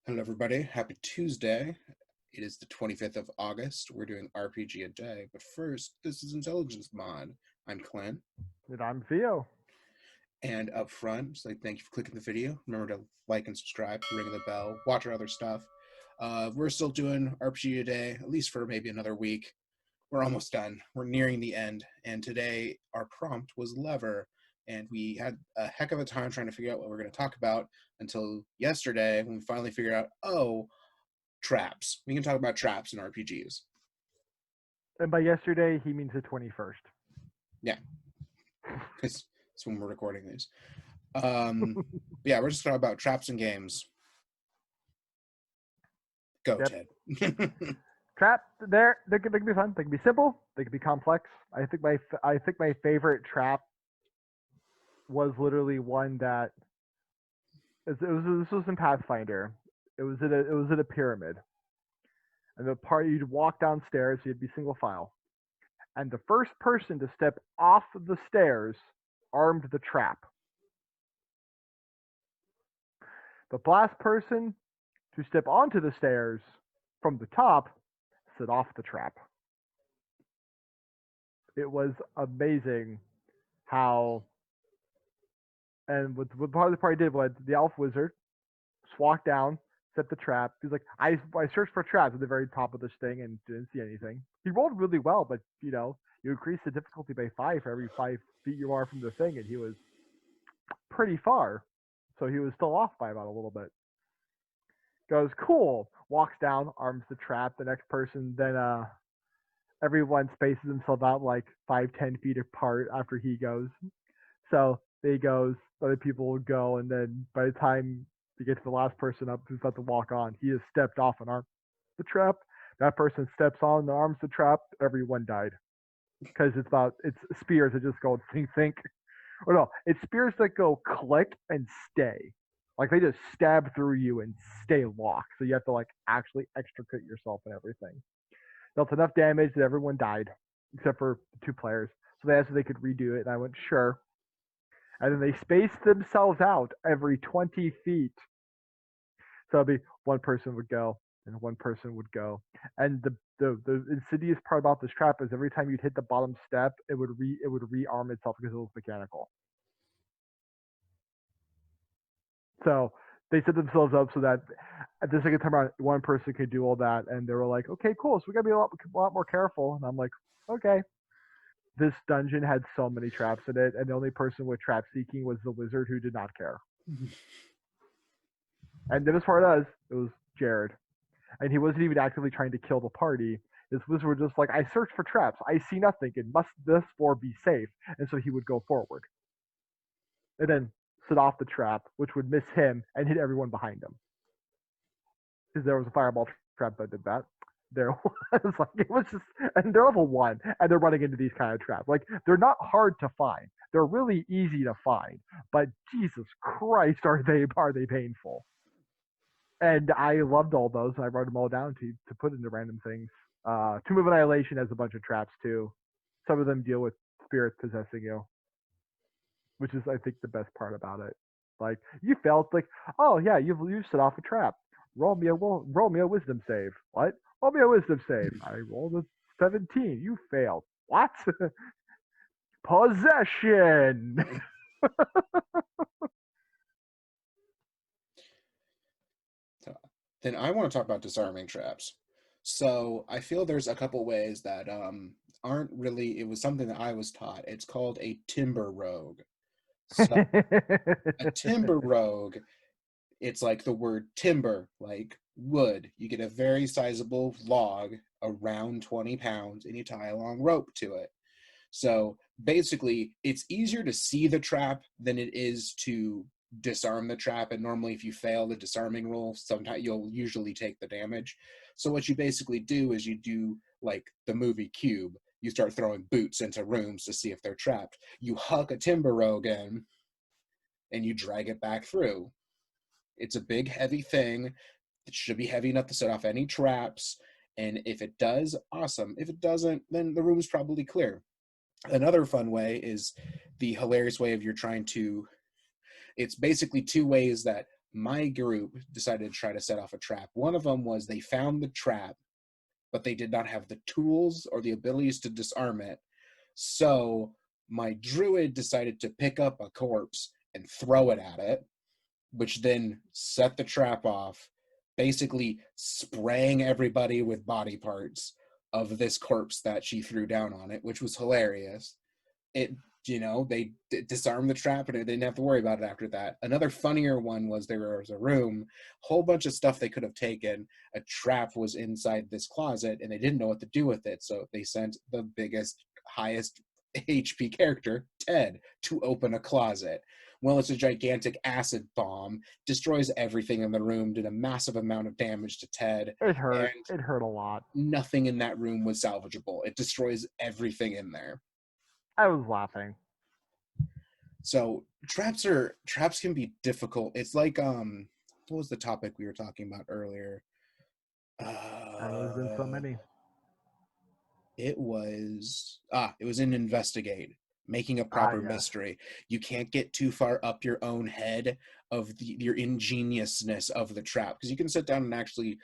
Hello, everybody. Happy Tuesday. It is the 25th of August. We're doing RPG a day. But first, this is Intelligence Mod. I'm Clint. And I'm Theo. And up front, just like thank you for clicking the video. Remember to like and subscribe, ring the bell, watch our other stuff. We're still doing RPG a day, at least for maybe another week. We're almost done. We're nearing the end. And today, our prompt was lever. And we had a heck of a time trying to figure out what we're going to talk about until yesterday when we finally figured out, oh, traps. We can talk about traps in RPGs. And by yesterday, he means the 21st. Yeah, because it's when we're recording these. Yeah, we're just talking about traps in games. Go, Yep. Ted. Trap, they can be fun. They can be simple. They can be complex. I think my favorite trap was literally one that this was in Pathfinder. It was in a pyramid, and the part you'd walk downstairs. You'd be single file, and the first person to step off the stairs armed the trap. The last person to step onto the stairs from the top set off the trap. It was amazing how, and what part of the party did was the elf wizard just walked down, set the trap. He's like, I searched for traps at the very top of this thing and didn't see anything. He rolled really well, but you increase the difficulty by 5 for every 5 feet you are from the thing, and he was pretty far. So he was still off by about a little bit. Goes, cool, walks down, arms the trap. The next person then everyone spaces themselves out like 5-10 feet apart after he goes. So he goes, other people will go, and then by the time you get to the last person up who's about to walk on, he has stepped off and armed the trap. That person steps on and arms the trap. Everyone died because it's spears that just go think. Or no, it's spears that go click and stay. Like they just stab through you and stay locked. So you have to like actually extricate yourself and everything. Dealt enough damage that everyone died, except for the 2 players. So they asked if they could redo it, and I went, sure. And then they spaced themselves out every 20 feet. So it'd be one person would go, and one person would go. And the insidious part about this trap is every time you'd hit the bottom step, it would rearm itself because it was mechanical. So they set themselves up so that at the second time around, one person could do all that, and they were like, "Okay, cool. So we gotta be a lot more careful." And I'm like, "Okay." This dungeon had so many traps in it, and the only person with trap seeking was the wizard who did not care. And the best part is, it was Jared, and he wasn't even actively trying to kill the party. This wizard was just like, "I searched for traps. I see nothing. It must therefore be safe." And so he would go forward, and then set off the trap, which would miss him and hit everyone behind him. Because there was a fireball trap that did that. There was like it was just, and they're level 1, and they're running into these kind of traps. Like they're not hard to find. They're really easy to find, but Jesus Christ, are they painful? And I loved all those. And I wrote them all down to put into random things. Tomb of Annihilation has a bunch of traps too. Some of them deal with spirits possessing you, which is I think the best part about it. Like you felt like, oh yeah, you've set off a trap. Roll me a wisdom save. What? Roll me a wisdom save. I rolled a 17. You failed. What? Possession. Then I want to talk about disarming traps. So I feel there's a couple ways that aren't really. It was something that I was taught. It's called a timber rogue. So a timber rogue, it's like the word timber, like wood. You get a very sizable log, around 20 pounds, and you tie a long rope to it. So basically, it's easier to see the trap than it is to disarm the trap. And normally, if you fail the disarming roll, sometimes you'll usually take the damage. So what you basically do is you do like the movie Cube. You start throwing boots into rooms to see if they're trapped. You huck a timber rogue in, and you drag it back through. It's a big, heavy thing. It should be heavy enough to set off any traps. And if it does, awesome. If it doesn't, then the room's probably clear. Another fun way is the hilarious way of you're trying to, it's basically 2 ways that my group decided to try to set off a trap. One of them was they found the trap, but they did not have the tools or the abilities to disarm it. So my druid decided to pick up a corpse and throw it at it, which then set the trap off, basically spraying everybody with body parts of this corpse that she threw down on it, which was hilarious. It, they disarmed the trap and they didn't have to worry about it after that. Another funnier one was there was a room, whole bunch of stuff they could have taken. A trap was inside this closet and they didn't know what to do with it. So they sent the biggest, highest HP character, Ted, to open a closet. Well, it's a gigantic acid bomb, destroys everything in the room, did a massive amount of damage to Ted, It hurt. and It hurt a lot. nothing in that room was salvageable. It destroys everything in there. I was laughing. So traps can be difficult. It's like what was the topic we were talking about earlier? There's been so many. It was in Investigate, making a proper Yes. mystery. You can't get too far up your own head of your ingeniousness of the trap, because you can sit down and actually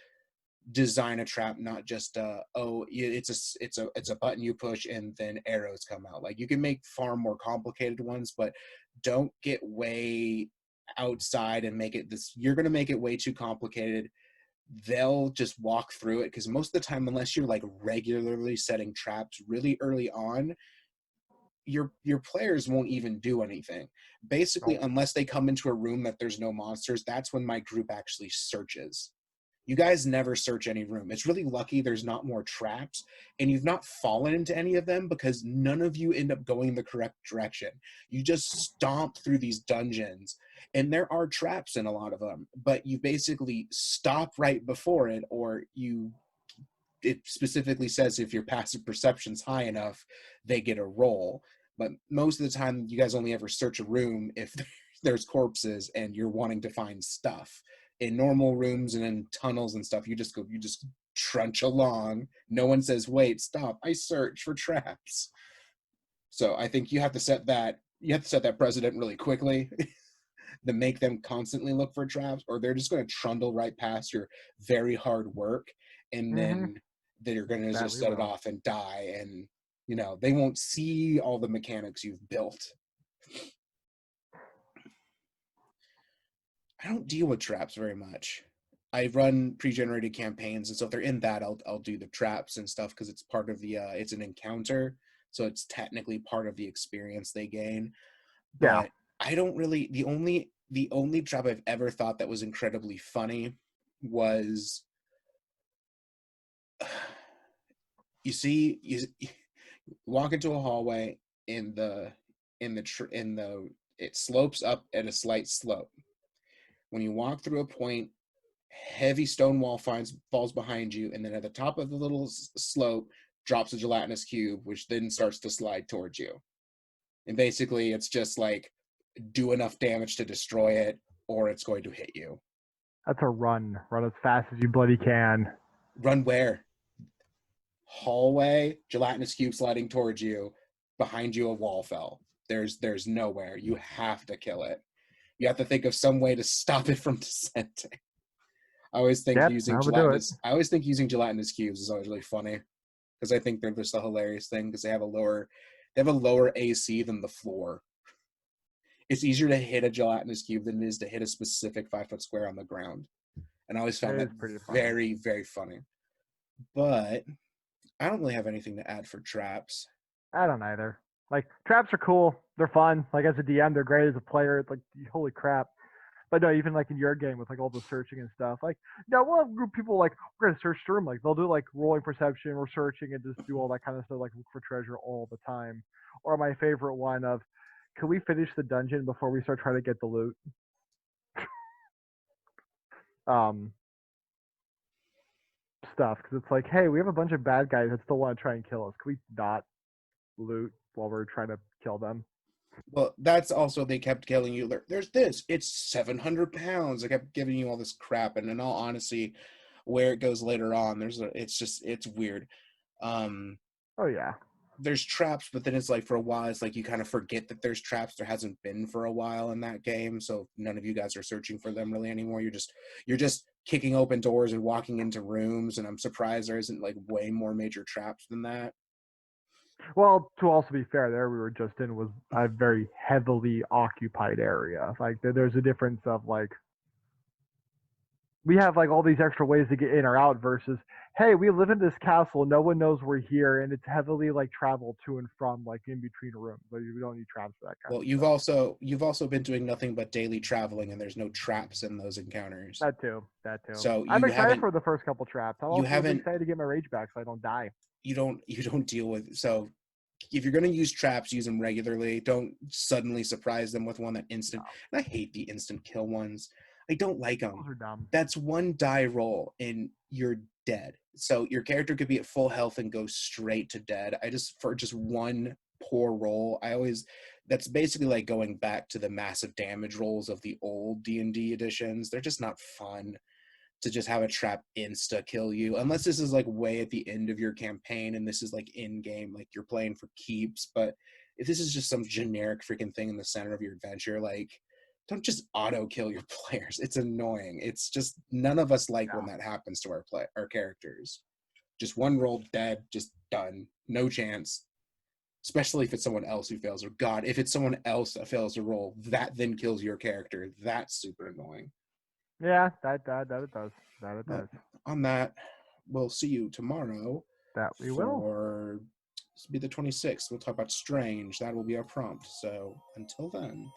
design a trap, not just it's a button you push and then arrows come out. Like, you can make far more complicated ones, but don't get way outside and make it this. You're going to make it way too complicated. They'll just walk through it, because most of the time, unless you're like regularly setting traps really early on, your players won't even do anything. Basically, unless they come into a room that there's no monsters, that's when my group actually searches. You guys never search any room. It's really lucky there's not more traps, and you've not fallen into any of them, because none of you end up going the correct direction. You just stomp through these dungeons, and there are traps in a lot of them, but you basically stop right before it, or it specifically says if your passive perception's high enough, they get a roll. But most of the time, you guys only ever search a room if there's corpses and you're wanting to find stuff. In normal rooms and in tunnels and stuff, you just trunch along. No one says, wait, stop, I search for traps. So I think you have to set that precedent really quickly to make them constantly look for traps, or they're just going to trundle right past your very hard work, and then they're going to just set it off and die, and they won't see all the mechanics you've built. I don't deal with traps very much. I run pre-generated campaigns, and so if they're in that, I'll do the traps and stuff, because it's part of the it's an encounter, so it's technically part of the experience they gain. But I don't really. The only trap I've ever thought that was incredibly funny was, you walk into a hallway it slopes up at a slight slope. When you walk through a point, heavy stone wall falls behind you, and then at the top of the little slope drops a gelatinous cube, which then starts to slide towards you. And basically, it's just like, do enough damage to destroy it, or it's going to hit you. That's a run. Run as fast as you bloody can. Run where? Hallway, gelatinous cube sliding towards you, behind you a wall fell. There's nowhere. You have to kill it. You have to think of some way to stop it from descending. I always think using gelatinous cubes is always really funny, because I think they're just a hilarious thing, because they have a lower AC than the floor. It's easier to hit a gelatinous cube than it is to hit a specific 5-foot square on the ground. And I always found that very, very funny. But I don't really have anything to add for traps. I don't either. Like, traps are cool. They're fun. Like, as a DM, they're great. As a player, it's like, holy crap. But no, even like in your game with like all the searching and stuff, like, no, we'll have a group of people like, we're gonna search the room. Like, they'll do like rolling perception, we're searching, and just do all that kind of stuff, like look for treasure all the time. Or my favorite one of, can we finish the dungeon before we start trying to get the loot? Stuff, because it's like, hey, we have a bunch of bad guys that still want to try and kill us. Can we not loot while we're trying to kill them? Well, that's also, they kept telling you, there's this, it's 700 pounds. They kept giving you all this crap, and in all honesty, where it goes later on, it's weird. Oh yeah. there's traps, but then it's like for a while, it's like you kind of forget that there's traps. There hasn't been for a while in that game, so none of you guys are searching for them really anymore. You're just kicking open doors and walking into rooms, and I'm surprised there isn't like way more major traps than that. Well, to also be fair, there we were just in was a very heavily occupied area. Like there's a difference of like we have like all these extra ways to get in or out versus hey, we live in this castle, no one knows we're here, and it's heavily like travel to and from like in between rooms. But we don't need traps for that kind Well, of you've stuff. also you've also been doing nothing but daily traveling, and there's no traps in those encounters. That too. That too. So I'm you excited haven't for the first couple traps. I'm you also really haven't excited to get my rage back so I don't die. you don't deal with. So if you're going to use traps, use them regularly. Don't suddenly surprise them with one that No, instant. And I hate the instant kill ones. I don't like them. those are dumb. That's one die roll and you're dead. So your character could be at full health and go straight to dead. For just one poor roll, that's basically like going back to the massive damage rolls of the old D&D editions. They're just not fun to just have a trap insta kill you, unless this is like way at the end of your campaign and this is like in game, like you're playing for keeps. But if this is just some generic freaking thing in the center of your adventure, like don't just auto kill your players. It's annoying. It's just none of us like when Yeah. that happens to our characters. Just one roll, dead, just done, no chance. Especially if it's someone else who fails, or God, if it's someone else that fails to roll, that then kills your character. That's super annoying. Yeah, that it does. That it But does. on that, we'll see you tomorrow That we will. for this will be the 26th. We'll talk about Strange. That will be our prompt. So until then.